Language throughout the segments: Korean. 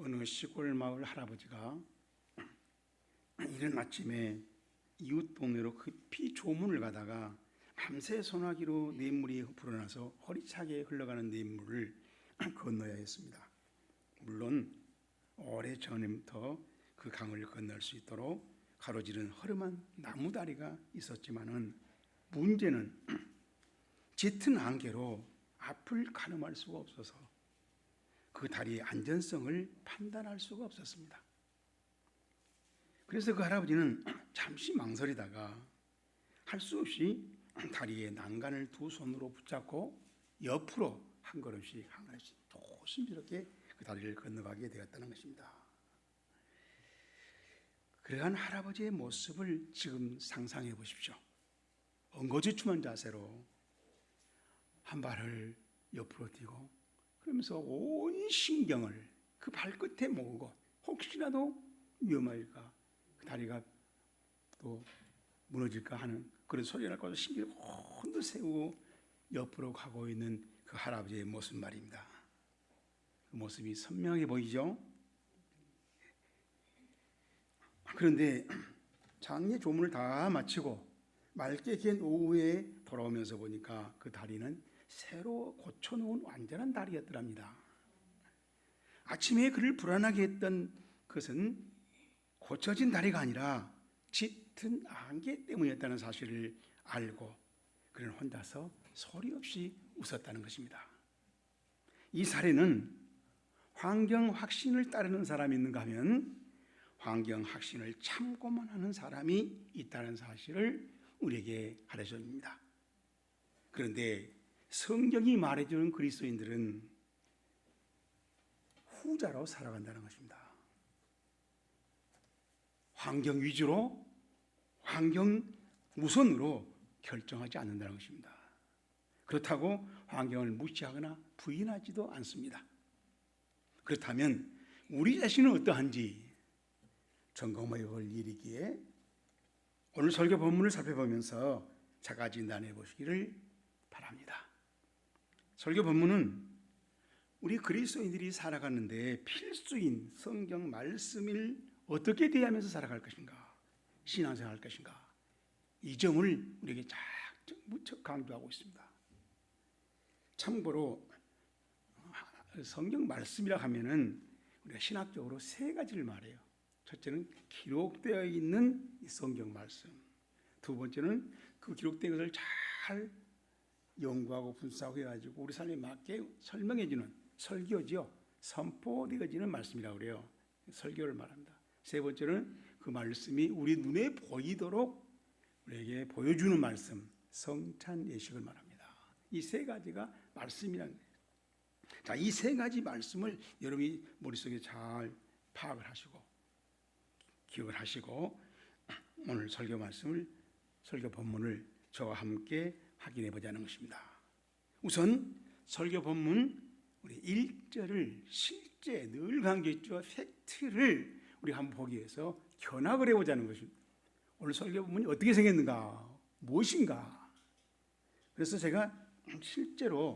어느 시골 마을 할아버지가 이른 아침에 이웃 동네로 급히 조문을 가다가 밤새 소나기로 냇물이 불어나서 허리차게 흘러가는 냇물을 건너야 했습니다. 물론 오래전부터 그 강을 건널 수 있도록 가로지른 허름한 나무다리가 있었지만은 문제는 짙은 안개로 앞을 가늠할 수가 없어서 그 다리의 안전성을 판단할 수가 없었습니다. 그래서 그 할아버지는 잠시 망설이다가 할 수 없이 다리에 난간을 두 손으로 붙잡고 옆으로 한 걸음씩 조심스럽게 그 다리를 건너가게 되었다는 것입니다. 그러한 할아버지의 모습을 지금 상상해 보십시오. 엉거주춤한 자세로 한 발을 옆으로 뛰고 그러면서 온 신경을 그 발끝에 모으고 혹시라도 위험할까 그 다리가 또 무너질까 하는 그런 소리가 날 것을 신경을 혼자 세우고 옆으로 가고 있는 그 할아버지의 모습 말입니다. 그 모습이 선명하게 보이죠? 그런데 장례 조문을 다 마치고 맑게 갠 오후에 돌아오면서 보니까 그 다리는 새로 고쳐놓은 완전한 다리였더랍니다. 아침에 그를 불안하게 했던 것은 고쳐진 다리가 아니라 짙은 안개 때문이었다는 사실을 알고 그는 혼자서 소리 없이 웃었다는 것입니다. 이 사례는 환경 확신을 따르는 사람이 있는가 하면 환경 확신을 참고만 하는 사람이 있다는 사실을 우리에게 가르쳐 줍니다. 그런데 성경이 말해주는 그리스도인들은 후자로 살아간다는 것입니다. 환경 위주로 환경 우선으로 결정하지 않는다는 것입니다. 그렇다고 환경을 무시하거나 부인하지도 않습니다. 그렇다면 우리 자신은 어떠한지 점검해볼 일이기에 오늘 설교 본문을 살펴보면서 자가진단해 보시기를 바랍니다. 설교 본문은 우리 그리스도인들이 살아가는데 필수인 성경 말씀을 어떻게 대하면서 살아갈 것인가, 신앙생활 할 것인가, 이 점을 우리에게 무척 강조하고 있습니다. 참고로 성경 말씀이라 하면은 우리가 신학적으로 세 가지를 말해요. 첫째는 기록되어 있는 이 성경 말씀, 두 번째는 그 기록된 것을 잘 연구하고 분석하고 해가지고 우리 삶에 맞게 설명해주는 설교지요. 선포되어지는 말씀이라고 그래요. 설교를 말합니다. 세 번째는 그 말씀이 우리 눈에 보이도록 우리에게 보여주는 말씀, 성찬 예식을 말합니다. 이 세 가지가 말씀이라는 거예요. 자, 이 세 가지 말씀을 여러분이 머릿속에 잘 파악을 하시고 기억을 하시고 오늘 설교 말씀을, 설교 본문을 저와 함께 확인해 보자는 것입니다. 우선 설교 본문 우리 1절을 실제 늘 강조했죠. 팩트를 우리 한번 보기 위해서 견학을 해보자는 것입니다. 오늘 설교 본문이 어떻게 생겼는가, 무엇인가. 그래서 제가 실제로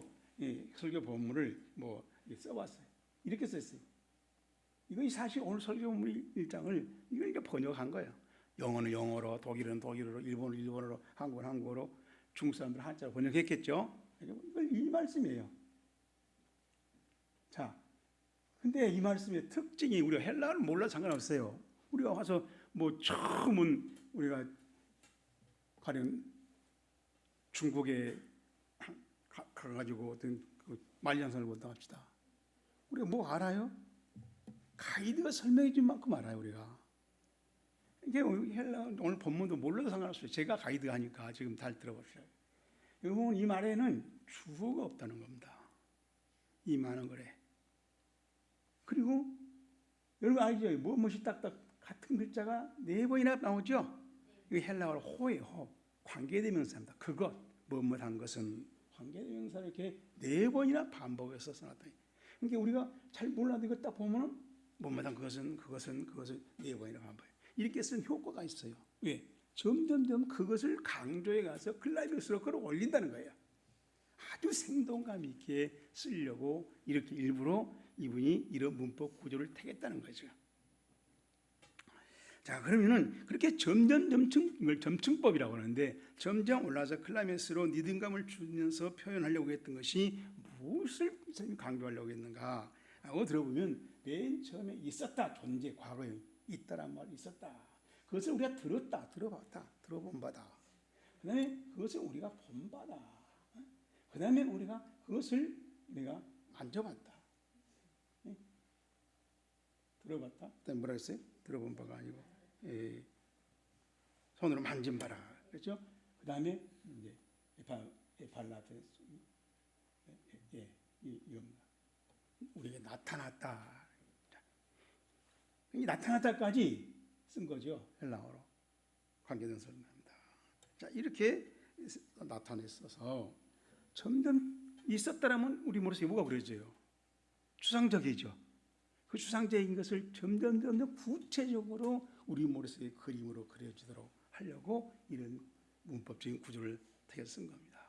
설교 본문을 써봤어요. 이렇게 썼어요. 이건 사실 오늘 설교 본문 1장을 이걸 번역한 거예요. 영어는 영어로, 독일어는 독일어로, 일본은 일본어로, 한국은 한국어로, 중국 사람들은 한자로 번역했겠죠. 이건 이 말씀이에요. 자, 근데 이 말씀의 특징이 우리가 헬라어를 몰라도 상관없어요. 우리가 와서 처음은 우리가 가령 중국에 가가지고 어떤 만리장성을 본다 합시다. 우리가 뭐 알아요? 가이드가 설명해 준 만큼 알아요, 우리가. 이게 헬라 오늘 본문도 몰라도 상관없어요. 제가 가이드 하니까 지금 잘 들어보세요. 여러분, 이 말에는 주어가 없다는 겁니다. 이 많은 거래. 그리고 여러분 알죠? 무엇이 딱딱 같은 글자가 네 번이나 나오죠? 이거 헬라어로 호예요, 호. 관계대명사입니다. 그것, 뭐뭐한 것은 관계대명사를 이렇게 네 번이나 반복해서 써놨다. 그러니까 우리가 잘 몰라도 이거 딱 보면은 뭐뭐한 그것은 네 번이나 반복. 이렇게 쓴 효과가 있어요. 왜? 점점점 그것을 강조해 가서 클라이맥스로 끌어올린다는 거예요. 아주 생동감 있게 쓰려고 이렇게 일부러 이분이 이런 문법 구조를 택했다는 거죠. 자, 그러면은 그렇게 이걸 점층법이라고 하는데 점점 올라서 클라이맥스로 리듬감을 주면서 표현하려고 했던 것이 무엇을 선생님이 강조하려고 했는가 하고 들어보면 맨 처음에 있었다, 존재, 과거에 있다란 말이 있었다. 그것을 우리가 들었다, 들어봤다, 들어본 바다. 그 다음에 그것을 우리가 본 바다. 그 다음에 우리가 그것을 내가 만져봤다. 들어봤다? 그다음에 뭐라 했어요? 들어본 바가 아니고 손으로 만진 바라. 그렇죠? 그 다음에 이제 에팔라테스, 이겁니다. 우리에게 나타났다. 이 나타났다까지 쓴 거죠. 헬라어로 관계된 설명입니다. 자, 이렇게 나타냈어서 점점 있었다라면 우리 머릿속에 뭐가 그려져요? 추상적이죠. 그 추상적인 것을 점점 구체적으로 우리 머릿속에 그림으로 그려지도록 하려고 이런 문법적인 구조를 되게 쓴 겁니다.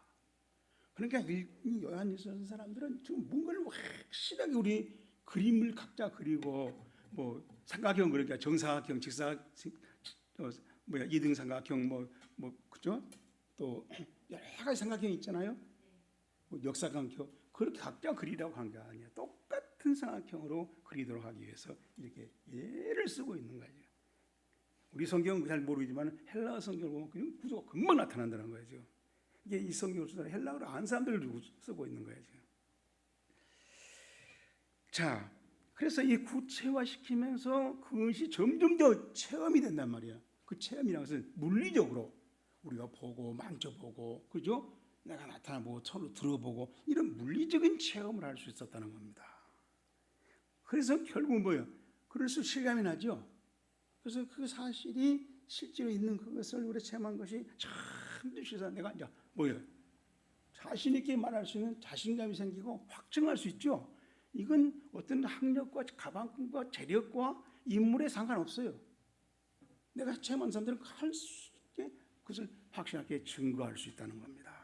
그러니까 이 요한일서 쓴 사람들은 지금 뭔가를 확실하게 우리 그림을 각자 그리고 뭐 삼각형 그러니까 정사각형, 직사각형, 이등삼각형 그죠? 또 여러 가지 삼각형이 있잖아요. 뭐 역사각형 그렇게 각자 그리라고 한 게 아니야. 똑같은 삼각형으로 그리도록 하기 위해서 이렇게 예를 쓰고 있는 거죠. 우리 성경은 잘 모르지만 헬라어 성경을 보면 그냥 구조가 금방 나타난다는 거죠. 이게 이 성경을 쓰는 헬라어를 아는 사람들을 두고 쓰고 있는 거예요. 자, 그래서 이 구체화시키면서 그것이 점점 더 체험이 된단 말이야. 그 체험이라는 것은 물리적으로 우리가 보고 만져보고 그죠? 내가 나타나보고 손으로 들어보고 이런 물리적인 체험을 할 수 있었다는 겁니다. 그래서 결국은 뭐예요? 그럴수록 실감이 나죠. 그래서 그 사실이 실제로 있는 그것을 우리가 체험한 것이 참 뜻이서 내가 이제 뭐예요? 자신 있게 말할 수 있는 자신감이 생기고 확증할 수 있죠. 이건 어떤 학력과 가방과 재력과 인물에 상관없어요. 내가 체험한 사람들은 할 수 있게 그것을 확실하게 증거할 수 있다는 겁니다.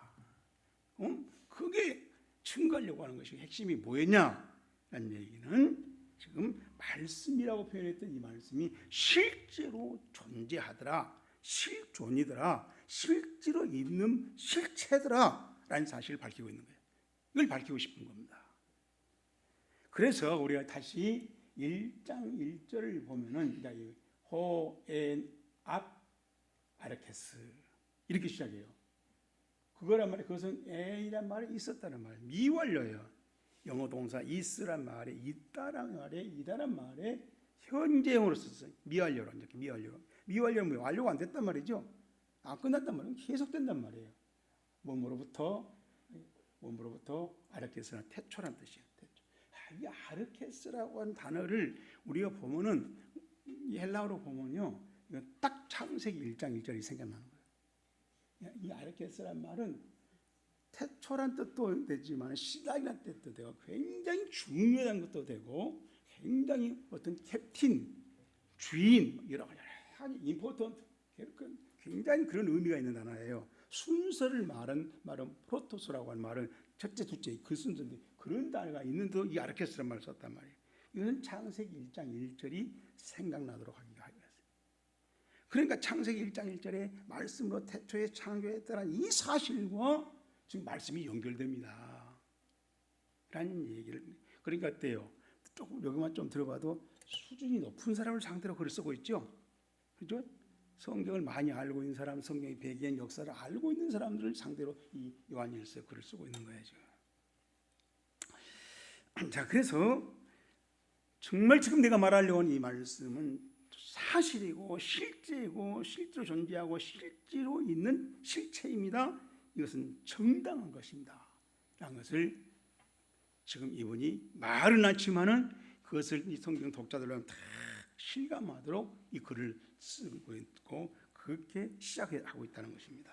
그게 증거하려고 하는 것이 핵심이 뭐였냐라는 얘기는 지금 말씀이라고 표현했던 이 말씀이 실제로 존재하더라, 실존이더라, 실제로 있는 실체더라 라는 사실을 밝히고 있는 거예요. 이걸 밝히고 싶은 겁니다. 그래서 우리가 다시 1장 1절을 보면은 호엔 앞 아르케스 이렇게 시작해요. 그거란 말이 그것은 에이란 말이 있었다는 말, 미완료예요. 영어 동사 is란 말에 있다란 말에 이다란 말에 현재형으로 썼어요. 미완료로 이렇게 미완료는 뭐예요? 완료가 안 됐단 말이죠. 안 끝났단 말이에요. 계속된단 말이에요. 몸으로부터 아르케스나 태초란 뜻이에요. 태초. 이 아르케스라고 하는 단어를 우리가 보면은 이 헬라어로 보면요, 이거 딱 창세기 1장 1절이 생각나는 거예요. 이 아르케스란 말은 태초란 뜻도 되지만 시작이라는 뜻도 되고 굉장히 중요한 것도 되고 굉장히 어떤 캡틴, 주인 여러 가지 임포턴트 굉장히 그런 의미가 있는 단어예요. 순서를 말은 프로토스라고 하는 말은 첫째, 둘째 그 순서인데 그런 단어가 있는데도 이 아르케스란 말을 썼단 말이에요. 이거는 창세기 1장 1절이 생각나도록 하기 위해서. 그러니까 창세기 1장 1절에 말씀으로 태초에 창조했다는 이 사실과 지금 말씀이 연결됩니다. 라는 얘기를. 그러니까 어때요? 조금 여기만 좀 들어봐도 수준이 높은 사람을 상대로 글을 쓰고 있죠. 그렇죠? 성경을 많이 알고 있는 사람, 성경의 배경, 역사를 알고 있는 사람들을 상대로 이 요한일서 글을 쓰고 있는 거예요. 자, 그래서 정말 지금 내가 말하려고 하는 이 말씀은 사실이고 실제이고 실제로 존재하고 실제로 있는 실체입니다. 이것은 정당한 것입니다. 라는 것을 지금 이분이 말은 않지만은 그것을 이 성경 독자들로 다 실감하도록 이 글을 쓰고 있고 그렇게 시작하고 있다는 것입니다.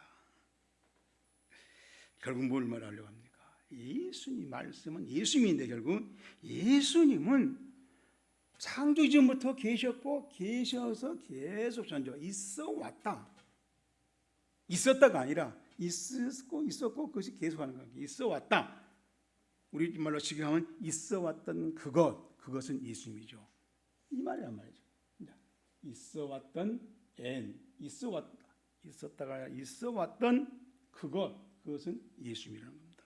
결국 뭘 말하려고 합니까? 예수님 말씀은 예수님인데 결국 예수님은 창조 이전부터 계셨고 계셔서 계속 존재 있어 왔다. 있었다가 아니라 있었고 그것이 계속하는 관계. 있어 왔다. 우리 말로 쉽게 하면 있어왔던 그것은 예수님이죠. 이 말이란 말이죠. 있어왔던 있었다가 있어왔던 그것은 예수님이라는 겁니다.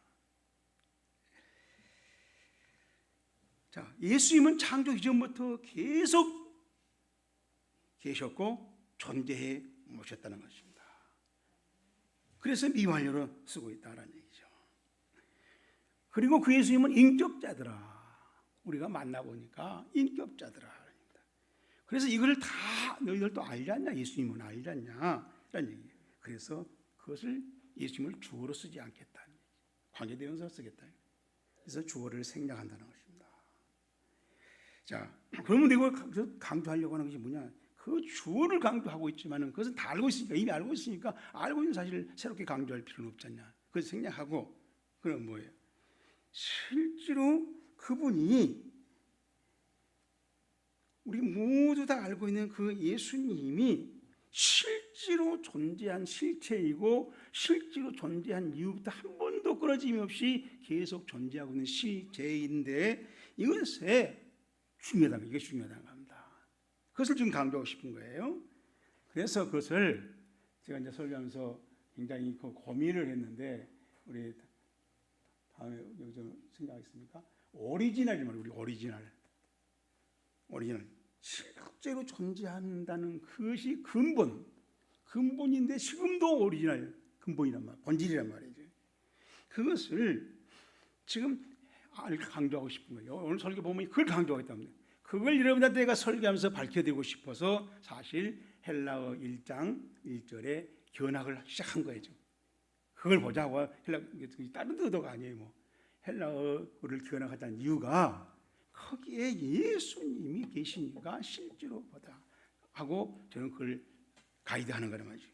자, 예수님은 창조 이전부터 계속 계셨고 존재해 모셨다는 것입니다. 그래서 미완료로 쓰고 있다는 얘기죠. 그리고 그 예수님은 인격자더라. 우리가 만나보니까 인격자더라. 그래서 이걸 다 너희들도 알지 않냐? 예수님은 알지 않냐? 이런 얘기예요. 그래서 그것을 예수님을 주어로 쓰지 않겠다. 관계대명사로 쓰겠다. 그래서 주어를 생략한다는 것입니다. 자, 그러면 이걸 강조하려고 하는 것이 뭐냐? 그 주어를 강조하고 있지만은 그것은 다 알고 있으니까, 이미 알고 있으니까 알고 있는 사실을 새롭게 강조할 필요는 없지 않냐? 그래서 생략하고, 그럼 뭐예요? 실제로 그분이 우리 모두 다 알고 있는 그 예수님이 실제로 존재한 실체이고 실제로 존재한 이후부터 한 번도 끊어짐이 없이 계속 존재하고 있는 실체인데 이것에 중요하다는, 이게 중요하다는 겁니다. 그것을 지금 강조하고 싶은 거예요. 그래서 그것을 제가 이제 설교하면서 굉장히 고민을 했는데, 우리 다음에 여기 좀 생각하겠습니까? 오리지널이 말이에요. 우리 오리지널. 실제로 존재한다는 그것이 근본인데 지금도 오리지널 근본이란 말, 본질이란 말이죠. 그것을 지금 강조하고 싶은 거예요. 오늘 설교 보면 그걸 강조하겠답니다. 그걸 여러분들한테 내가 설교하면서 밝혀드리고 싶어서 사실 헬라어 1장 1절에 견학을 시작한 거예요. 그걸 보자고. 다른 의도가 아니에요. 뭐 헬라어를 견학하자는 이유가 거기에 예수님이 계시니까 실제로 보다 하고 저는 그걸 가이드하는 거란 말이죠.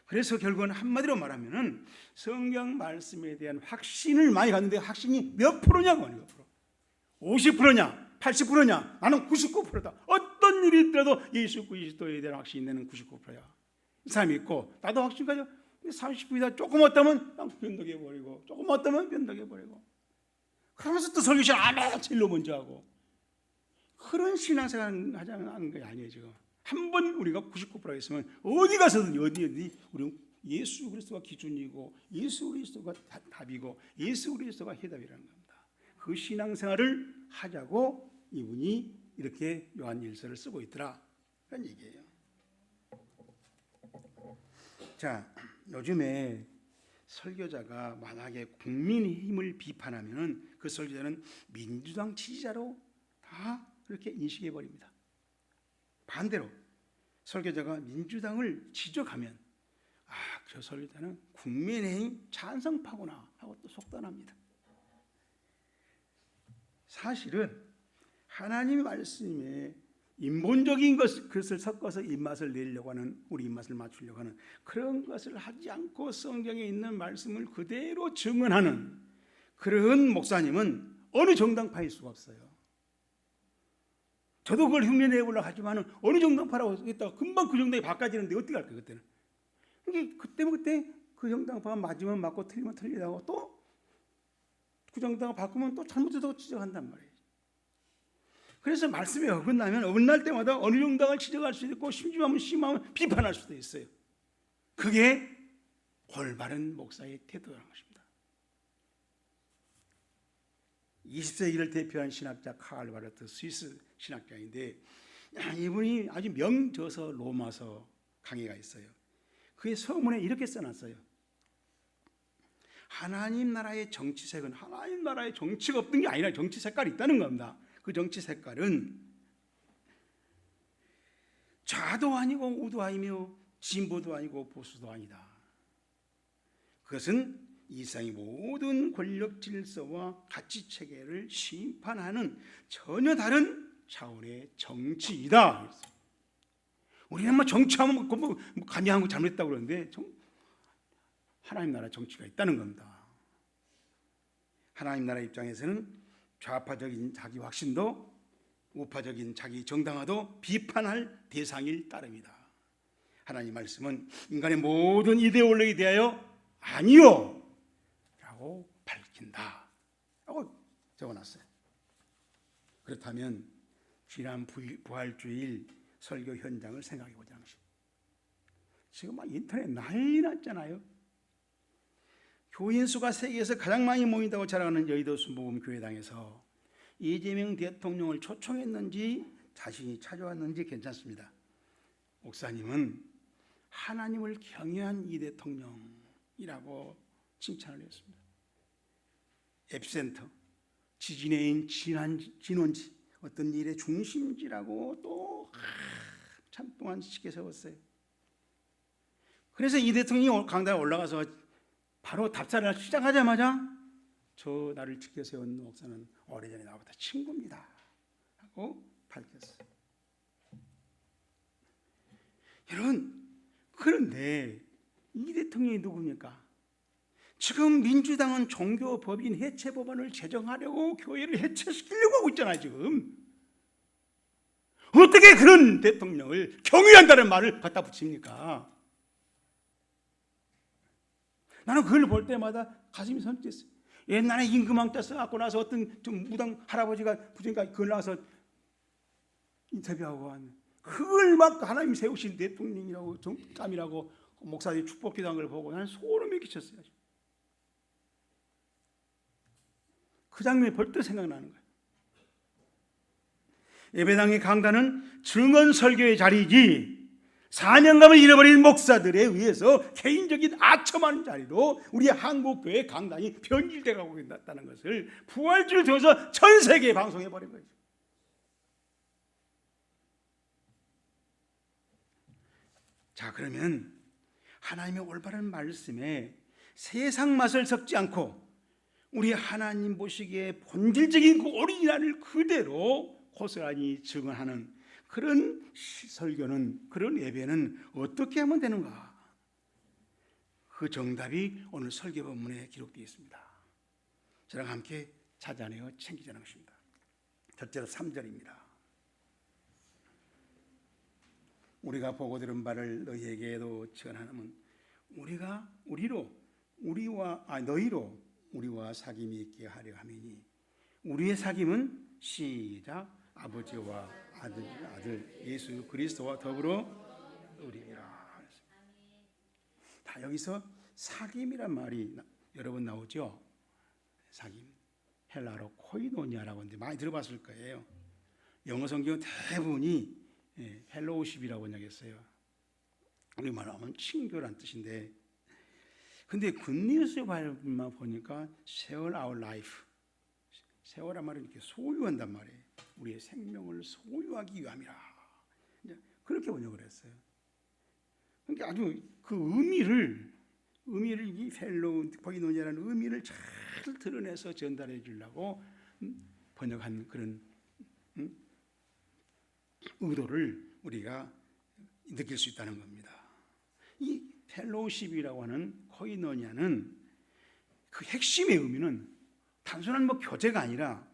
그래서 결국은 한마디로 말하면은 성경 말씀에 대한 확신을 많이 갖는데 확신이 몇 프로냐고 하는 거예요. 50%냐 80%냐 나는 99%다. 어떤 일이 있더라도 예수 그리스도에 대한 확신이 있는 99%야. 이 사람이 있고 나도 확신 가져 30%이다. 조금 어떠면 변덕해버리고 조금 어떠면 변덕해버리고 그러면서 또 설교 시간 아멘 제일로 먼저 하고 그런 신앙생활 하자는 게 아니에요. 지금 한 번 우리가 99% 있으면 어디 가서든 어디 우리 예수 그리스도가 기준이고 예수 그리스도가 답이고 예수 그리스도가 해답이라는 겁니다. 그 신앙생활을 하자고 이분이 이렇게 요한일서를 쓰고 있더라 그런 얘기예요. 자, 요즘에 설교자가 만약에 국민의힘을 비판하면 그 설교자는 민주당 지지자로 다 그렇게 인식해 버립니다. 반대로 설교자가 민주당을 지적하면 저 설교자는 국민의힘 찬성파구나 하고 또 속단합니다. 사실은 하나님의 말씀에 인본적인 것을 섞어서 입맛을 내려고 하는, 우리 입맛을 맞추려고 하는 그런 것을 하지 않고 성경에 있는 말씀을 그대로 증언하는 그런 목사님은 어느 정당파일 수가 없어요. 저도 그걸 흉내내 보려고 하지만 어느 정당파라고 했다가 금방 그 정당이 바꿔지는데 어떻게 할까요? 그때는 그때 그 정당파가 맞으면 맞고 틀리면 틀리다고 또 그 정당을 바꾸면 또 잘못해도 지적한단 말이에요. 그래서 말씀이 어긋나면 어긋날 때마다 어느 정당을 지적할 수도 있고 심하면 비판할 수도 있어요. 그게 올바른 목사의 태도라는 것입니다. 20세기를 대표한 신학자 카를 바르트, 스위스 신학자인데 이분이 아주 명저서 로마서 강의가 있어요. 그의 서문에 이렇게 써놨어요. 하나님 나라의 정치색은 하나님 나라의 정치가 없는 게 아니라 정치 색깔이 있다는 겁니다. 그 정치 색깔은 좌도 아니고 우도 아니며 진보도 아니고 보수도 아니다. 그것은 이 세상의 모든 권력 질서와 가치 체계를 심판하는 전혀 다른 차원의 정치이다. 우리는 뭐 정치하면 감히 한 거 잘못했다고 그러는데 하나님 나라 정치가 있다는 겁니다. 하나님 나라 입장에서는 좌파적인 자기 확신도 우파적인 자기 정당화도 비판할 대상일 따름이다. 하나님 말씀은 인간의 모든 이데올로기에 대하여 아니요 라고 밝힌다. 하고 적어놨어요. 그렇다면 지난 부활주일 설교 현장을 생각해 보자는 것입니다. 지금 막 인터넷 난리 났잖아요. 교인 수가 세계에서 가장 많이 모인다고 자랑하는 여의도 순복음교회당에서 이재명 대통령을 초청했는지 자신이 찾아왔는지 괜찮습니다. 목사님은 하나님을 경외한 이 대통령이라고 칭찬을 했습니다. 에피센터, 지진해인 진원지, 어떤 일의 중심지라고 또 한참 동안 시켜 세웠어요. 그래서 이 대통령이 강단에 올라가서 바로 답사를 시작하자마자 저 나를 지켜 세운 목사는 오래전에 나보다 친구입니다 하고 밝혔어요. 여러분, 그런데 이 대통령이 누굽니까? 지금 민주당은 종교법인 해체 법안을 제정하려고 교회를 해체시키려고 하고 있잖아요. 지금 어떻게 그런 대통령을 경외한다는 말을 갖다 붙입니까? 나는 그걸 볼 때마다 가슴이 선뜻했어요. 옛날에 임금왕 때 써갖고 나서 어떤 좀 무당 할아버지가 부정가 그걸 나와서 인터뷰하고 하는 그걸 막 하나님 세우신 대통령이라고 정감이라고 목사들이 축복기도한 걸 보고 나는 소름이 끼쳤어요. 그 장면이 벌떡 생각나는 거예요. 예배당의 강단은 증언 설교의 자리이지 사명감을 잃어버린 목사들에 의해서 개인적인 아첨하는 자리로 우리 한국교회 강단이 변질돼 가고 있다는 것을 부활주를 통해서 전 세계에 방송해버린 거죠. 자, 그러면 하나님의 올바른 말씀에 세상 맛을 섞지 않고 우리 하나님 보시기에 본질적인 그 오리지널을 그대로 고스란히 증언하는 그런 설교는, 그런 예배는 어떻게 하면 되는가? 그 정답이 오늘 설교 본문에 기록되어 있습니다. 저랑 함께 찾아내어 챙기자는 것입니다. 첫째로 3절입니다. 우리가 보고 들은 바를 너희에게도 전하면 너희로 우리와 사귐이 있게 하려 함이니 우리의 사귐은 시작 아버지와 아들 예수 그리스도와 더불어 우리라. 다 여기서 사귐이란 말이 여러 번 나오죠. 사귐, 헬라로 코이노니아라고 하는데 많이 들어봤을 거예요. 영어 성경은 대부분이 펠로우십이라고 번역했어요. 우리말로 하면 친교란 뜻인데, 근데 굿뉴스 바이블만 보니까 share our life, 세월란 말은 이렇게 소유한단 말이에요. 우리의 생명을 소유하기 위함이라. 그렇게 번역을 했어요. 그러니까 아주 그 의미를 이 펠로우 코이노니아라는 의미를 잘 드러내서 전달해 주려고 번역한 그런 의도를 우리가 느낄 수 있다는 겁니다. 이 펠로우십이라고 하는 코이노니아는 그 핵심의 의미는 단순한 교제가 아니라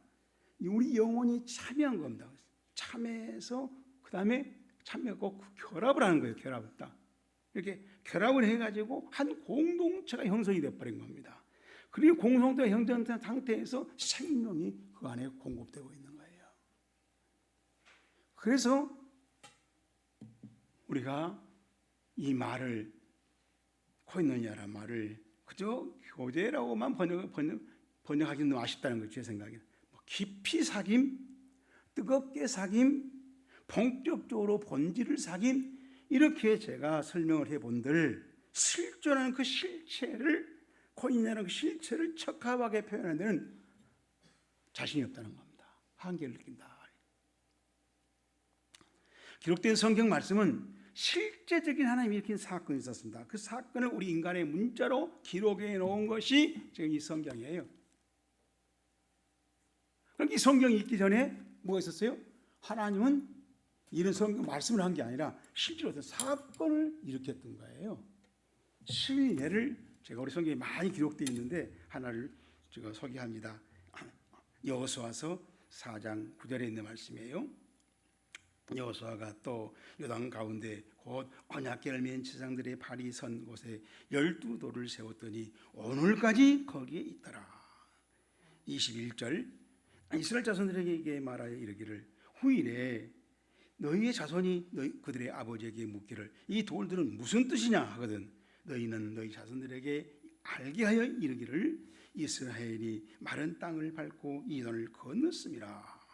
우리 영혼이 참여한 겁니다. 참여해서 그 다음에 참여하고 결합을 하는 거예요. 결합을 딱 이렇게 결합을 해가지고 한 공동체가 형성이 돼버린 겁니다. 그리고 공동체가 형성된 상태에서 생명이 그 안에 공급되고 있는 거예요. 그래서 우리가 이 말을 코이노니아라는 말을 그저 교제라고만 번역하기는 너무 아쉽다는 거죠. 제 생각에는 깊이 사귐, 뜨겁게 사귐, 본격적으로 본질을 사귐, 이렇게 제가 설명을 해본들 실존하는 그 실체를, 코이노니아라는 그 실체를 적합하게 표현하는 데는 자신이 없다는 겁니다. 한계를 느낀다. 기록된 성경 말씀은 실제적인 하나님이 일으킨 사건이 있었습니다. 그 사건을 우리 인간의 문자로 기록해 놓은 것이 지금 이 성경이에요. 그럼 이 성경이 있기 전에 뭐가 있었어요? 하나님은 이런 성경 말씀을 한 게 아니라 실제로 어떤 사건을 일으켰던 거예요. 실례를 제가 우리 성경에 많이 기록되어 있는데 하나를 제가 소개합니다. 여호수아서 4장 9절에 있는 말씀이에요. 여호수아가 또 요단 가운데 곧 언약궤를 맨 지상들의 발이 선 곳에 12돌을 세웠더니 오늘까지 거기에 있더라. 21절 이스라엘 자손들에게 말하여 이르기를 후일에 너희의 자손이 그들의 아버지에게 묻기를 이 돌들은 무슨 뜻이냐 하거든 너희는 너희 자손들에게 알게 하여 이르기를 이스라엘이 마른 땅을 밟고 이돈을 건넜음이라.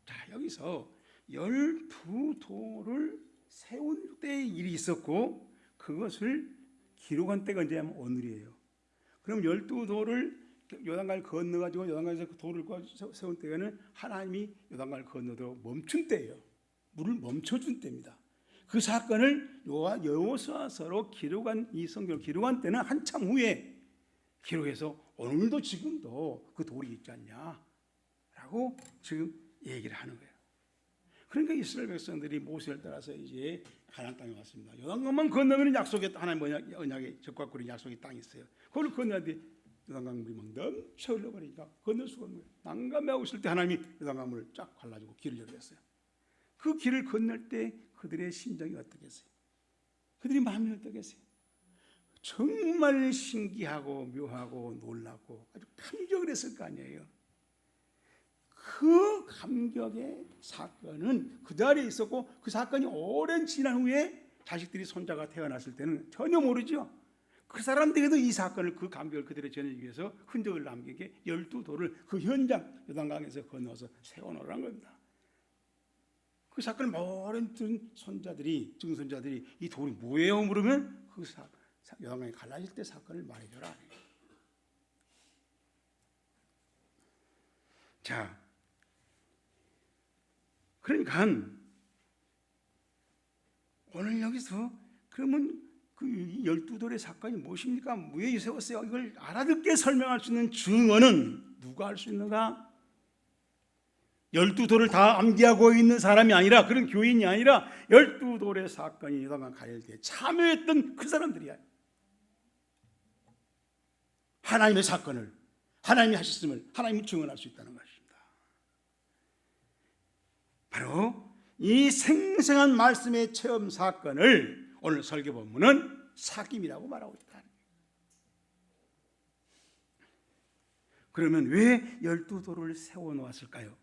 자, 여기서 12돌을 세운 때의 일이 있었고 그것을 기록한 때가 언제냐면 오늘이에요. 그럼 12돌을 요단강을 건너가지고 요단강에서 그 돌을 세운 때에는 하나님이 요단강을 건너도록 멈춘 때예요. 물을 멈춰준 때입니다. 그 사건을 여호수아서로 기록한 이 성경을 기록한 때는 한참 후에 기록해서 오늘도 지금도 그 돌이 있지 않냐라고 지금 얘기를 하는 거예요. 그러니까 이스라엘 백성들이 모세를 따라서 이제 가나안 땅에 왔습니다. 요단강만 건너면 약속의 하나님 언약의 적과 꾸린 약속의 땅이 있어요. 그걸 건너야 돼. 요단강 물이 막 넘쳐 흘러버리니까 건널 수가 없는 거예요. 난감해하고 있을 때 하나님이 요단강 물을 쫙 갈라주고 길을 열었어요. 그 길을 건널 때 그들의 심정이 어떻겠어요? 그들의 마음이 어떻겠어요? 정말 신기하고 묘하고 놀랍고 아주 감격을 했을 거 아니에요. 그 감격의 사건은 그 자리에 있었고 그 사건이 오랜 지난 후에 자식들이 손자가 태어났을 때는 전혀 모르죠. 그 사람들에게도 이 사건을 그 감격을 그들에 전해주기 위해서 흔적을 남기게 12돌을 그 현장 요단강에서 건너서 세워놓으라는 겁니다. 그 사건을 오랜 손자들이 증손자들이 이 돌이 뭐예요? 물으면 그 요단강이 갈라질 때 사건을 말해줘라. 자, 그러니까 오늘 여기서 그러면 그 12돌의 사건이 무엇입니까? 왜 세웠어요? 이걸 알아듣게 설명할 수 있는 증언은 누가 할 수 있는가? 12돌을 다 암기하고 있는 사람이 아니라 그런 교인이 아니라 12돌의 사건이 요단강 갈릴 때 참여했던 그 사람들이야. 하나님의 사건을 하나님이 하셨음을 하나님이 증언할 수 있다는 것입니다. 바로 이 생생한 말씀의 체험 사건을 오늘 설교 본문은 사귐이라고 말하고 있다. 그러면 왜 12돌을 세워놓았을까요?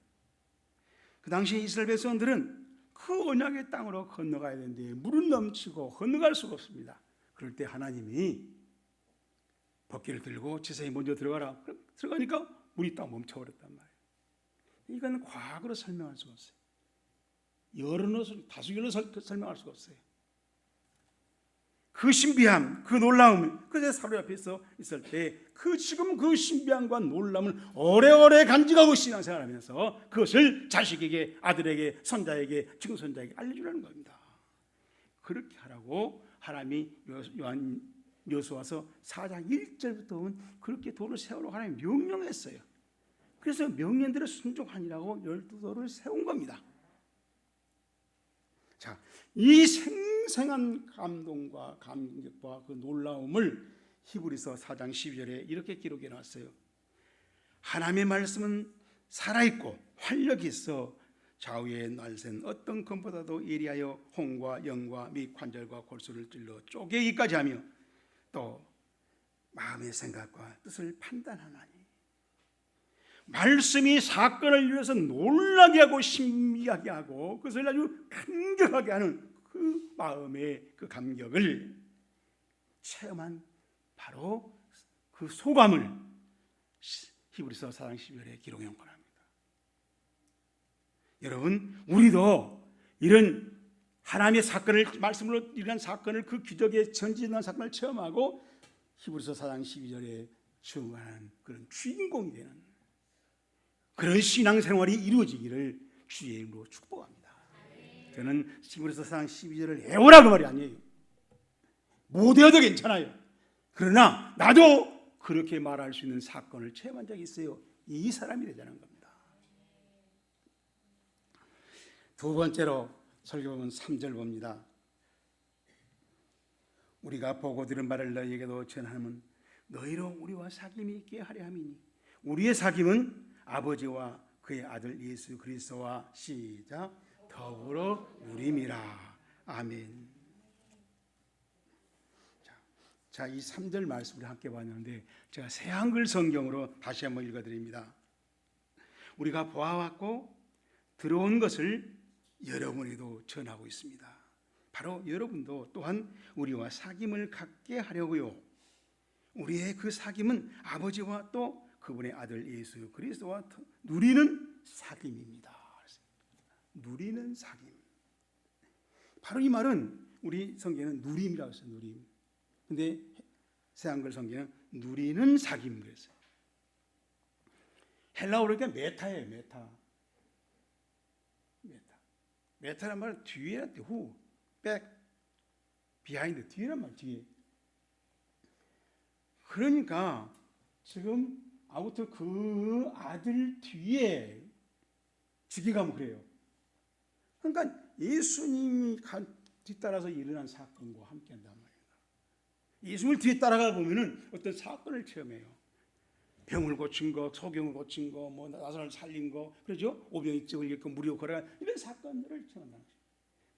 그 당시 이스라엘 백성들은 그 언약의 땅으로 건너가야 되는데 물은 넘치고 건너갈 수가 없습니다. 그럴 때 하나님이 법궤를 들고 지성이 먼저 들어가라. 들어가니까 물이 딱 멈춰버렸단 말이에요. 이건 과거로 설명할 수가 없어요. 여러로 다수결로 설명할 수가 없어요. 그 신비함, 그 놀라움, 그제 사로잡혀 있을 때 지금 그 신비함과 놀라움을 오래오래 간직하고 신앙생활하면서 그것을 자식에게, 아들에게, 손자에게, 증손자에게 알려주라는 겁니다. 그렇게 하라고 하나님이 여호수아서 4장 1절부터 보면 그렇게 돌을 세우라고 하나님이 명령했어요. 그래서 명령대로 순종하니라고 12돌을 세운 겁니다. 자, 이 생생한 감동과 감격과 그 놀라움을 히브리서 4장 12절에 이렇게 기록해 놨어요. 하나님의 말씀은 살아있고 활력이 있어 좌우에 날샌 어떤 검보다도 예리하여 홍과 영과 및 관절과 골수를 찔러 쪼개기까지 하며 또 마음의 생각과 뜻을 판단하나니 말씀이 사건을 위해서 놀라게 하고 신비하게 하고 그것을 아주 감격하게 하는 그 마음의 그 감격을 체험한 바로 그 소감을 히브리서 4장 12절에 기록해 놓은 겁니다. 여러분, 우리도 이런 하나님의 사건을 말씀으로 일어난 사건을 그 기적의 전진한 사건을 체험하고 히브리서 4장 12절에 증언하는 그런 주인공이 되는 그런 신앙생활이 이루어지기를 주의 이름으로 축복합니다. 저는 히브리서 4장 12절을 외우라 그 말이 아니에요. 못 외워도 괜찮아요. 그러나 나도 그렇게 말할 수 있는 사건을 체험한 적이 있어요. 이 사람이 되자는 겁니다. 두 번째로 설교본 3절 봅니다. 우리가 보고 들은 바를 너희에게도 전하면 너희로 우리와 사귐이 있게 하려 함이니 우리의 사귐은 아버지와 그의 아들 예수 그리스도와 시작 더불어 누림이라. 아멘. 자, 이 3절 말씀을 함께 봤는데 제가 새 한글 성경으로 다시 한번 읽어드립니다. 우리가 보아왔고 들어온 것을 여러분에도 전하고 있습니다. 바로 여러분도 또한 우리와 사귐을 갖게 하려고요. 우리의 그 사귐은 아버지와 또 그분의 아들 예수 그리스도와 누리는 사귐입니다. 누리는 사귐. 바로 이 말은 우리 성경에는 누림이라고 했어요. 누림. 근데 새한글 성경은 누리는 사귐 그랬어요. 헬라어로 그러니까 메타예요. 메타란 말은 뒤에란 뜻, 후, 백, 비하인드, 뒤에란 말, 뒤에. 그러니까 지금 아무튼 그 아들 뒤에 지기가면 그래요. 그러니까 예수님이 뒤따라서 일어난 사건과 함께한단 말이에요. 예수님을 뒤에 따라가 보면은 어떤 사건을 체험해요. 병을 고친 거, 소경을 고친 거, 뭐 나사를 살린 거, 그렇죠? 오병이증을 잃고 무료 걸어간 이런 사건들을 체험한다는 거죠.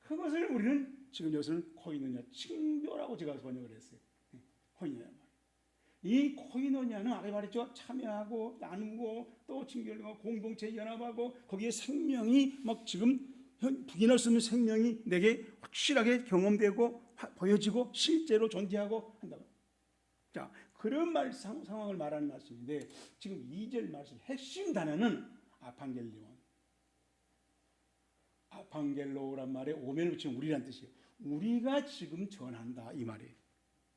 그것을 우리는 지금 여기서는 코이노냐, 칭교라고 제가 번역을 했어요. 코이노냐 말. 이 코이노냐는 아까 말했죠. 참여하고 나누고 또 칭교하고 공동체 연합하고 거기에 생명이 막 지금 부인할 수 없는 생명이 내게 확실하게 경험되고 보여지고 실제로 존재하고 한다고. 자, 그런 상황을 말하는 말씀인데 지금 2절 말씀 핵심 단어는 아판겔로란 말에 오면을 붙이면 우리란 뜻이에요. 우리가 지금 전한다 이 말이에요.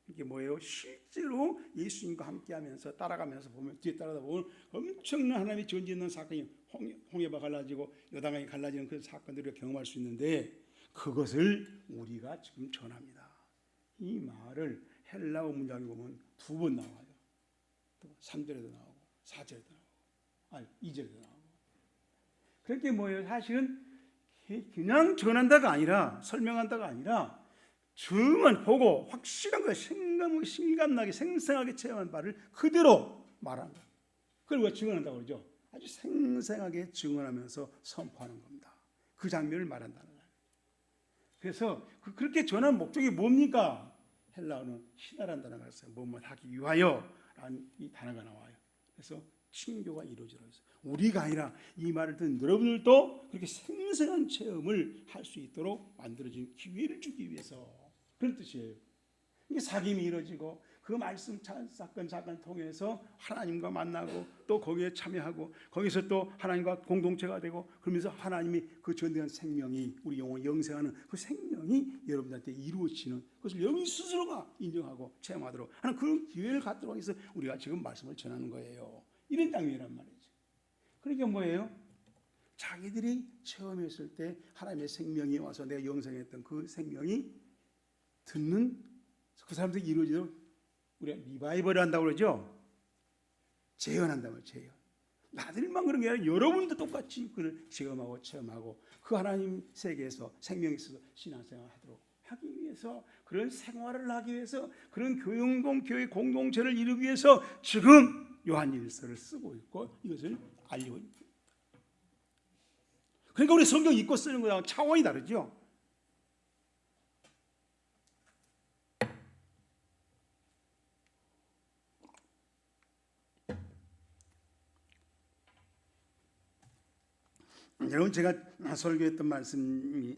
이게 뭐예요? 실제로 예수님과 함께하면서 따라가면서 보면 뒤에 따라다 보면 엄청난 하나님의 전지 있는 사건이 홍해가 갈라지고 요단강이 갈라지는 그 사건들을 경험할 수 있는데 그것을 우리가 지금 전합니다. 이 말을 헬라어 문장에 보면 2번 나와요. 3절에도 나오고 4절에도 나오고 2절에도 나오고. 그렇게 뭐예요? 사실은 그냥 전한다가 아니라 설명한다가 아니라 정말 보고 확실한 거 실감나게 생생하게 체험한 바를 그대로 말하는 거예요. 그걸 왜 증언한다고 그러죠? 아주 생생하게 증언하면서 선포하는 겁니다. 그 장면을 말한다는 거예요. 그래서 그렇게 전한 목적이 뭡니까? 헬라어는 시나라는 단어가 있어요. 뭐뭐 하기 위하여 라는 이 단어가 나와요. 그래서 칭교가 이루어지라고 했어요. 우리가 아니라 이 말을 듣는 여러분들도 그렇게 생생한 체험을 할 수 있도록 만들어진 기회를 주기 위해서 그런 뜻이에요. 이게 사귐이 이루어지고 그 말씀 사건을 통해서 하나님과 만나고 또 거기에 참여하고 거기서 또 하나님과 공동체가 되고 그러면서 하나님이 그 전대한 생명이 우리 영혼을 영생하는 그 생명이 여러분들한테 이루어지는 그것을 여러분 스스로가 인정하고 체험하도록 하는 그런 기회를 갖도록 해서 우리가 지금 말씀을 전하는 거예요. 이런 장면이란 말이죠. 그러니까 뭐예요? 자기들이 체험했을 때 하나님의 생명이 와서 내가 영생했던 그 생명이 듣는 그 사람들이 이루어지도록 우리가 리바이벌을 한다고 그러죠. 재현한다고 재현. 나들만 그런 게 아니라 여러분도 똑같이 그걸 체험하고 체험하고 그 하나님 세계에서 생명이 있어서 신앙생활을 하도록 하기 위해서 그런 생활을 하기 위해서 그런 교회 공동체를 이루기 위해서 지금 요한일서를 쓰고 있고 이것을 알리고 있습니다. 그러니까 우리 성경 읽고 쓰는 거랑 차원이 다르죠. 여러분 제가 설교했던 말씀이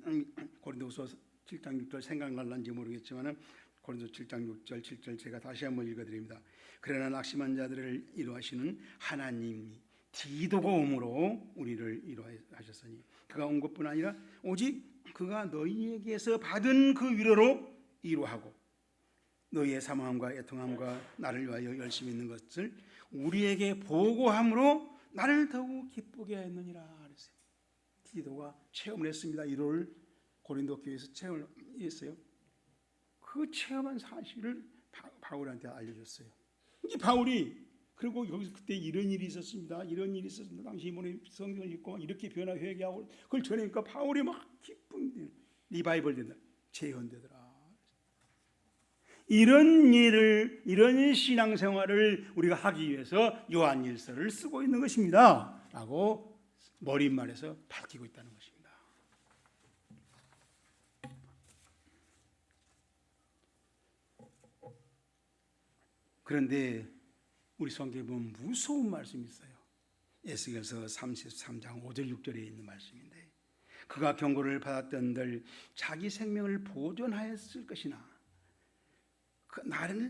고린도후서 7장 6절 생각날는지 모르겠지만 고린도서 7장 6절 7절 제가 다시 한번 읽어드립니다. 그러나 낙심한 자들을 이루하시는 하나님이 디도가 오므로 우리를 이루하셨으니 그가 온 것뿐 아니라 오직 그가 너희에게서 받은 그 위로로 이루하고 너희의 사모함과 애통함과 나를 위하여 열심히 있는 것을 우리에게 보고함으로 나를 더욱 기쁘게 했느니라. 디도가 체험을 했습니다. 이를 고린도 교회에서 체험을 했어요. 그 체험한 사실을 바울한테 알려줬어요. 이제 바울이 그리고 여기서 그때 이런 일이 있었습니다. 이런 일이 있었습니다. 당시 이번에 성경을 읽고 이렇게 변화 회개하고 그걸 전하니까 바울이 막 기쁜 리바이벌 된다. 재현되더라. 이런 일을 이런 신앙생활을 우리가 하기 위해서 요한일서를 쓰고 있는 것입니다. 라고 머릿말에서 밝히고 있다는 것입니다. 그런데 우리 성경에 보면 무서운 말씀이 있어요. 에스겔서 33장 5절 6절에 있는 말씀인데, 그가 경고를 받았던들 자기 생명을 보존하였을 것이나 그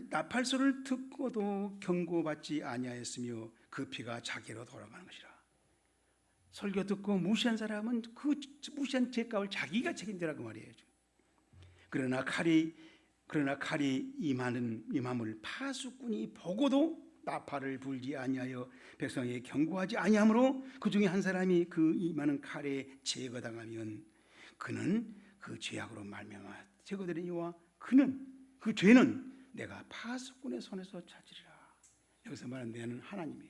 나팔소를 듣고도 경고받지 아니하였으며 그 피가 자기로 돌아가는 것이라. 설교 듣고 무시한 사람은 그 무시한 죄값을 자기가 책임지라고 말이에요. 그러나 칼이 임함을 파수꾼이 보고도 나팔을 불지 아니하여 백성에게 경고하지 아니하므로 그 중에 한 사람이 그 임하는 칼에 제거당하면 그는 그 죄악으로 말미암아 제거되리니와 그는 그 죄는 내가 파수꾼의 손에서 찾으리라. 여기서 말하는 내는 하나님이,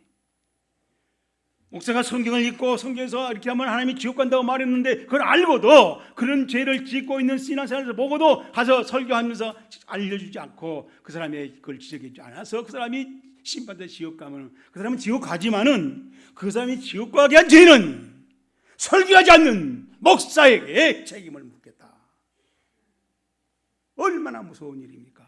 목사가 성경을 읽고 성경에서 이렇게 하면 하나님이 지옥 간다고 말했는데 그걸 알고도 그런 죄를 짓고 있는 신앙생활에서 보고도 가서 설교하면서 알려주지 않고 그 사람의 그걸 지적해주지 않아서 그 사람이 심판대 지옥 가면 그 사람은 지옥 가지만은 그 사람이 지옥 가게 한 죄는 설교하지 않는 목사에게 책임을 묻겠다. 얼마나 무서운 일입니까?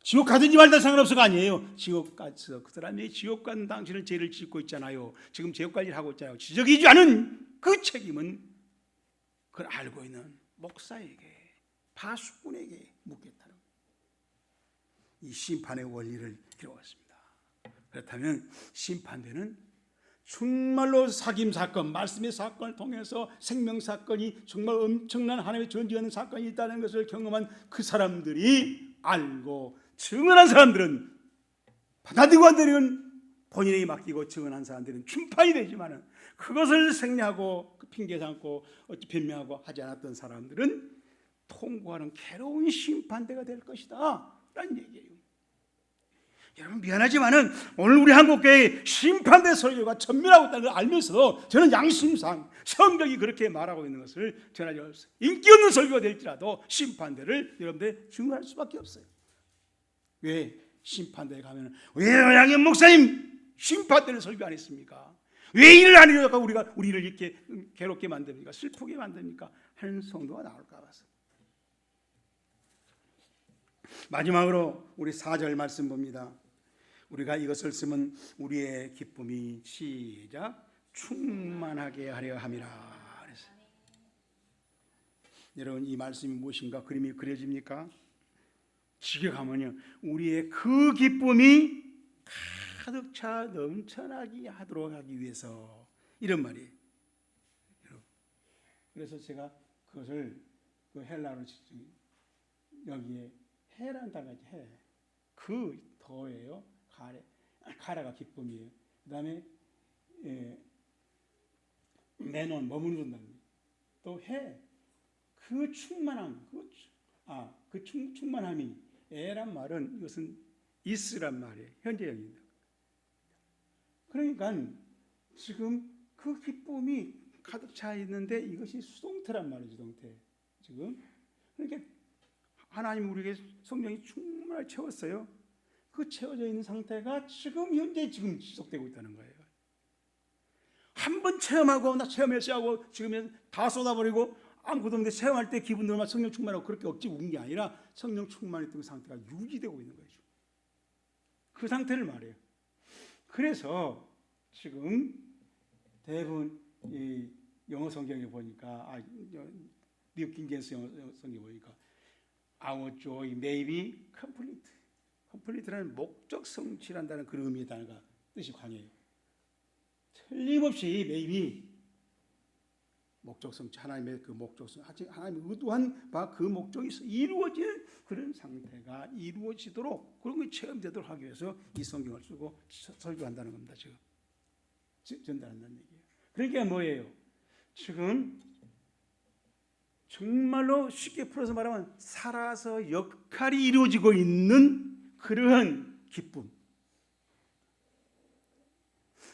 지옥 가든지 말든 상관없어가 아니에요. 지옥 가서 그 사람이 지옥 간 당신은 죄를 짓고 있잖아요. 지금 지옥 관리를 하고 있잖아요. 지적이지 않은 그 책임은 그걸 알고 있는 목사에게, 파수꾼에게 묻겠다는 이 심판의 원리를 기록했습니다. 그렇다면 심판대는 정말로 사김 사건, 말씀의 사건을 통해서 생명 사건이 정말 엄청난 하나님의 존재하는 사건이 있다는 것을 경험한 그 사람들이 알고 증언한 사람들은 받아들이고 안 되는 본인에게 맡기고 증언한 사람들은 심판이 되지만은 그것을 생략하고 핑계 삼고 어찌 변명하고 하지 않았던 사람들은 통고하는 괴로운 심판대가 될 것이다 라는 얘기예요. 여러분 미안하지만은 오늘 우리 한국교회의 심판대 설교가 전면하고 있다는 걸 알면서도 저는 양심상 성경이 그렇게 말하고 있는 것을 전하지 않습니다. 인기 없는 설교가 될지라도 심판대를 여러분들 증언할 수밖에 없어요. 왜? 심판대에 가면 왜 양현 목사님 심판대를 설교 안 했습니까? 왜 일을 안 해요? 우리를 이렇게 괴롭게 만듭니까? 슬프게 만듭니까? 하는 성도가 나올까 봐서. 마지막으로 우리 4절 말씀 봅니다. 우리가 이것을 쓰면 우리의 기쁨이 시작 충만하게 하려 함이라. 그랬어요. 여러분 이 말씀이 무엇인가 그림이 그려집니까? 지겨가면요 우리의 그 기쁨이 가득 차 넘쳐나게 하도록 하기 위해서 이런 말이에요. 그래서 제가 그것을 그 헬라로 여기에 해라는 단어지 해. 그 더예요. 카라가 기쁨이에요. 그 다음에 메논 머무른다는 또 해. 그 충만함, 그 충만함이 에란 말은 이것은 이스란 말이에요. 현재형입니다. 그러니까 지금 그 기쁨이 가득 차 있는데 이것이 수동태란 말이에요. 수동태. 지금 그러니까 하나님 우리에게 성령이 충분히 채웠어요. 그 채워져 있는 상태가 지금 현재 지금 지속되고 있다는 거예요. 한 번 체험하고 나 체험했어야 하고 지금 다 쏟아버리고 아무것도 없는데 체험할 때 기분 들면 성령 충만하고 그렇게 억지 우는 게 아니라 성령 충만했던 그 상태가 유지되고 있는 거죠. 그 상태를 말해요. 그래서 지금 대부분 이 영어 성경에 보니까 뉴 킹제임스 영어 성경에 보니까 Our joy may be complete. complete라는 목적 성취한다는 그런 의미의 단어가 뜻이 강해요. 틀림없이 maybe 목적 성취, 하나님의 그 목적 성취, 하나님이 의도한 바 그 목적이 이루어지는 그런 상태가 이루어지도록 그런 게 체험되도록 하기 위해서 이 성경을 쓰고 설교한다는 겁니다. 지금 전달한다는 얘기예요. 그러니까 뭐예요? 지금 정말로 쉽게 풀어서 말하면 살아서 역할이 이루어지고 있는 그러한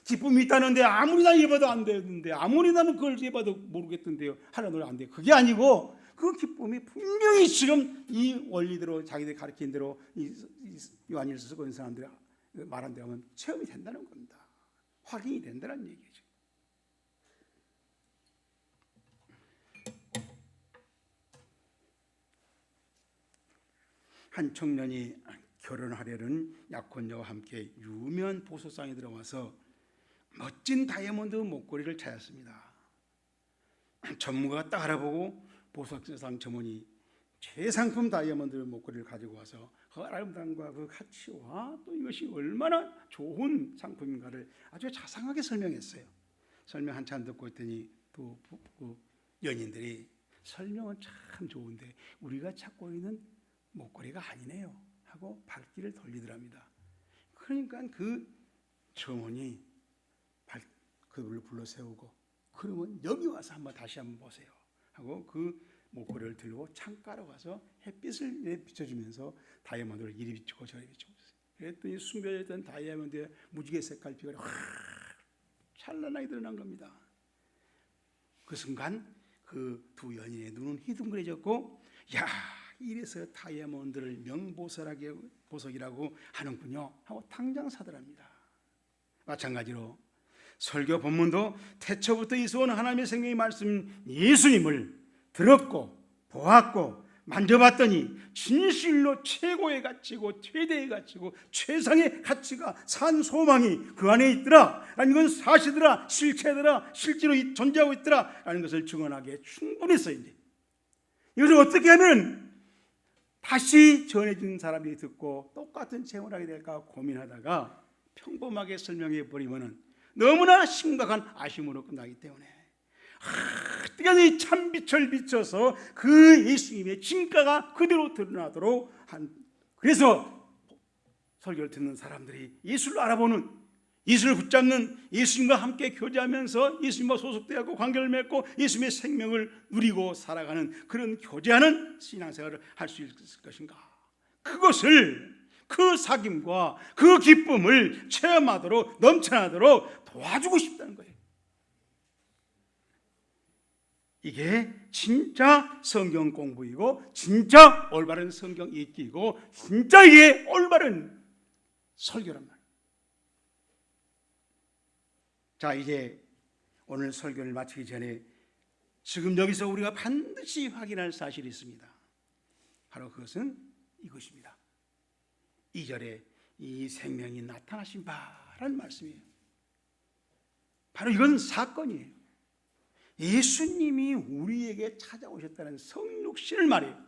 기쁨이 있다는데 아무리 나 예봐도 안 되는데 아무리 나는 그걸 예봐도 모르겠던데요. 하나도 안 돼요. 그게 아니고 그 기쁨이 분명히 지금 이 원리대로 자기들이 가르친 대로 요한일서 쓰고 있는 사람들이 말한 대로 하면 체험이 된다는 겁니다. 확인이 된다는 얘기죠. 한 청년이 결혼하려는 약혼녀와 함께 유명한 보석상에 들어와서 멋진 다이아몬드 목걸이를 찾았습니다. 전문가가 딱 알아보고 보석상 점원이 최상품 다이아몬드 목걸이를 가지고 와서 그 아름다움과 그 가치와 또 이것이 얼마나 좋은 상품인가를 아주 자상하게 설명했어요. 설명 한참 듣고 있더니 또 연인들이 설명은 참 좋은데 우리가 찾고 있는 목걸이가 아니네요 하고 발길을 돌리더랍니다. 그러니까 그 점원이 그들을 불러 세우고 그러면 여기 와서 다시 한번 보세요 하고 그 목걸이를 들고 창가로 가서 햇빛을 비춰주면서 다이아몬드를 이리 비추고 저리 비추고 있어요. 그랬더니 숨겨져 있던 다이아몬드의 무지개 색깔 빛깔이 확 찬란하게 드러난 겁니다. 그 순간 그 두 연인의 눈은 희둥그레졌고, 야, 이래서 다이아몬드를 명보석이라고 하는군요 하고 당장 사더랍니다. 마찬가지로 설교 본문도 태초부터 있어온 하나님의 생명의 말씀 예수님을 들었고 보았고 만져봤더니 진실로 최고의 가치고 최대의 가치고 최상의 가치가 산 소망이 그 안에 있더라 라는 건 사실이더라, 실체더라, 실제로 존재하고 있더라 라는 것을 증언하기에 충분했어요. 이것을 어떻게 하면 다시 전해진 사람이 듣고 똑같은 체험을 하게 될까 고민하다가 평범하게 설명해 버리면 너무나 심각한 아쉬움으로 끝나기 때문에 뜨거운 참빛을 비춰서 그 예수님의 진가가 그대로 드러나도록 그래서 설교를 듣는 사람들이 예수를 알아보는, 예수를 붙잡는, 예수님과 함께 교제하면서 예수님과 소속되었고 관계를 맺고 예수님의 생명을 누리고 살아가는 그런 교제하는 신앙생활을 할 수 있을 것인가, 그것을 그 사귐과 그 기쁨을 체험하도록 넘쳐나도록 도와주고 싶다는 거예요. 이게 진짜 성경 공부이고 진짜 올바른 성경 읽기이고 진짜 이게 올바른 설교란 말이에요. 자, 이제 오늘 설교를 마치기 전에 지금 여기서 우리가 반드시 확인할 사실이 있습니다. 바로 그것은 이것입니다. 2절에 이 생명이 나타나신 바라는 말씀이에요. 바로 이건 사건이에요. 예수님이 우리에게 찾아오셨다는 성육신을 말해요.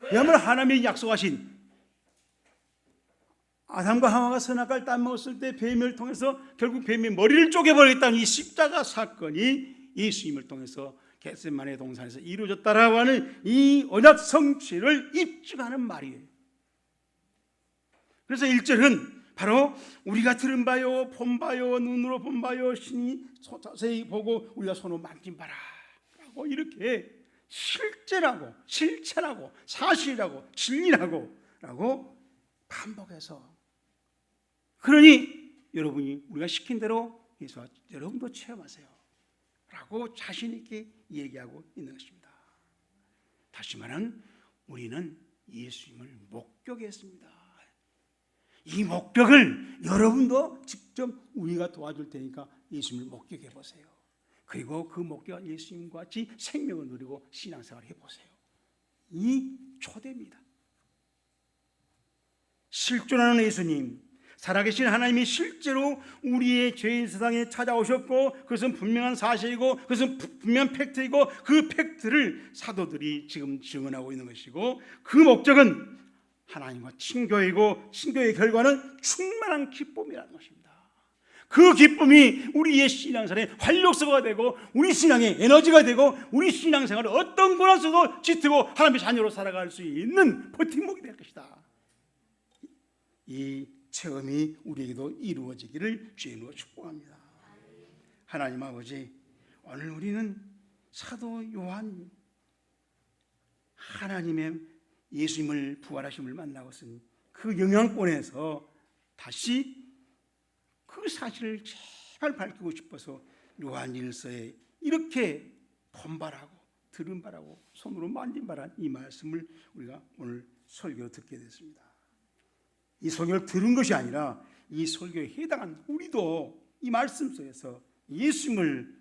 그야말로 하나님이 약속하신, 아담과 하와가 선악과를 따먹었을 때 뱀을 통해서 결국 뱀의 머리를 쪼개버리겠다는 이 십자가 사건이 예수님을 통해서 겟세마네 동산에서 이루어졌다라고 하는 이 언약 성취를 입증하는 말이에요. 그래서 1절은 바로 우리가 들은 바요, 본 바요, 눈으로 본 바요, 신이 자세히 보고 우리가 손으로 만진 바라 라고 이렇게 실제라고, 실체라고, 사실이라고, 진리라고 라고 반복해서, 그러니 여러분이 우리가 시킨 대로 예수와 여러분도 체험하세요 라고 자신 있게 얘기하고 있는 것입니다. 다시 말하면 우리는 예수님을 목격했습니다. 이 목격을 여러분도 직접 우리가 도와줄 테니까 예수님을 목격해 보세요. 그리고 그 목격한 예수님과 같이 생명을 누리고 신앙생활을 해보세요. 이 초대입니다. 실존하는 예수님, 살아계신 하나님이 실제로 우리의 죄인 세상에 찾아오셨고 그것은 분명한 사실이고 그것은 분명한 팩트이고 그 팩트를 사도들이 지금 증언하고 있는 것이고 그 목적은 하나님과 친교이고 친교의 결과는 충만한 기쁨이라는 것입니다. 그 기쁨이 우리의 신앙생활의 활력소가 되고 우리 신앙의 에너지가 되고 우리 신앙생활을 어떤 고난에서도 짙고 하나님의 자녀로 살아갈 수 있는 버팀목이 될 것이다. 이 체험이 우리에게도 이루어지기를 주님으로 축복합니다. 하나님 아버지, 오늘 우리는 사도 요한, 하나님의 예수님을 부활하심을 만나고 쓴 그 영향권에서 다시 그 사실을 제발 밝히고 싶어서 요한일서에 이렇게 본 바라고 들은 바라고 손으로 만진 바란 이 말씀을 우리가 오늘 설교로 듣게 됐습니다. 이 설교를 들은 것이 아니라 이 설교에 해당한 우리도 이 말씀 속에서 예수님을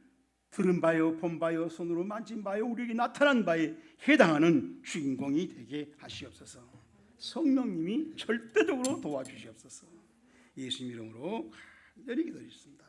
들은 바요, 본 바요, 손으로 만진 바요, 우리에게 나타난 바에 해당하는 주인공이 되게 하시옵소서. 성령님이 절대적으로 도와주시옵소서. 예수님 이름으로 간절히 기도드리겠습니다.